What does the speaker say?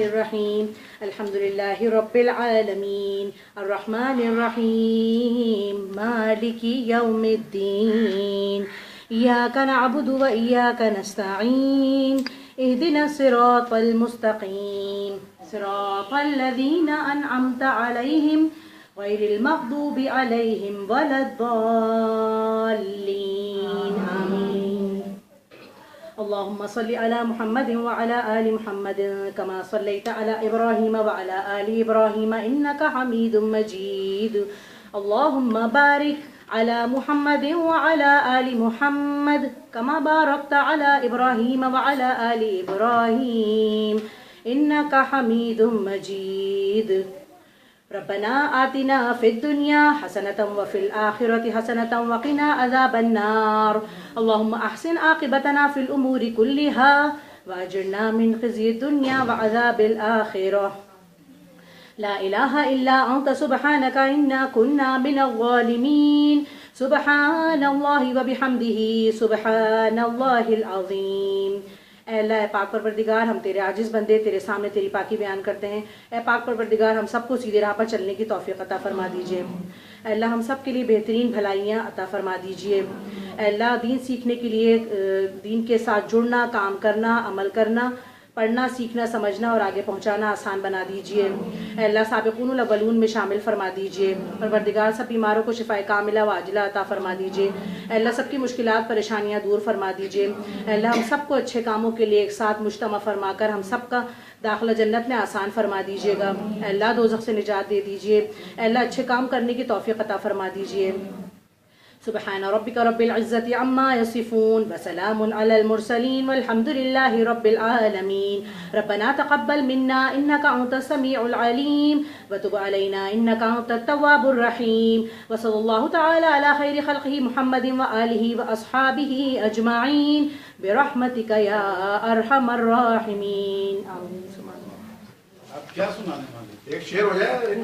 الرحیم الحمد للہ رب العالمین الرحمن الرحیم مالک یوم الدین ایاک نعبد و ایاک نستعین اهدنا الصراط المستقیم صراط الذین انعمت علیہم غیر المغضوب علیہم ولا الضالین آمین اللهم صل على محمد وعلى آل محمد كما صليت على إبراهيم وعلى آل إبراهيم إنك حميد مجيد اللهم بارك على محمد وعلى آل محمد كما باركت على إبراهيم وعلى آل إبراهيم إنك حميد مجيد ربنا آتنا في الدنيا حسنة وفي الآخرة حسنة وقنا عذاب النار اللهم أحسن عاقبتنا في الأمور كلها وأجرنا من خزي الدنيا وعذاب الآخرة لا إله إلا أنت سبحانك إنا كنا من الظالمين سبحان الله وبحمده سبحان الله العظيم۔ اے اللہ، اے پاک پروردگار، ہم تیرے عاجز بندے تیرے سامنے تیری پاکی بیان کرتے ہیں۔ اے پاک پروردگار، ہم سب کو سیدھے راہ پر چلنے کی توفیق عطا فرما دیجیے۔ اے اللہ، ہم سب کے لیے بہترین بھلائیاں عطا فرما دیجیے۔ اے اللہ، دین سیکھنے کے لیے دین کے ساتھ جڑنا، کام کرنا، عمل کرنا، پڑھنا، سیکھنا، سمجھنا اور آگے پہنچانا آسان بنا دیجیے۔ اے اللہ، سابقون الاولون میں شامل فرما دیجیے۔ پروردگار، سب بیماروں کو شفاء کاملہ و عاجلہ عطا فرما دیجیے۔ اے اللہ، سب کی مشکلات پریشانیاں دور فرما دیجیے۔ اے اللہ، ہم سب کو اچھے کاموں کے لیے ایک ساتھ مجتمع فرما کر ہم سب کا داخلہ جنت میں آسان فرما دیجیے گا۔ اے اللہ، دوزخ سے نجات دے دیجیے۔ اے اللہ، اچھے کام کرنے کی توفیق عطا فرما دیجیے۔ سبحان ربك رب العزة عما يصفون وسلام على المرسلين والحمد لله رب العالمين ربنا تقبل منا إنك أنت السميع العليم وتب علينا إنك أنت التواب الرحيم وصلى الله تعالى على خير خلقه محمد وآله وأصحابه أجمعين برحمتك يا أرحم الراحمين آمين۔ اب کیا سنانے والے؟ ایک شعر ہو جائے۔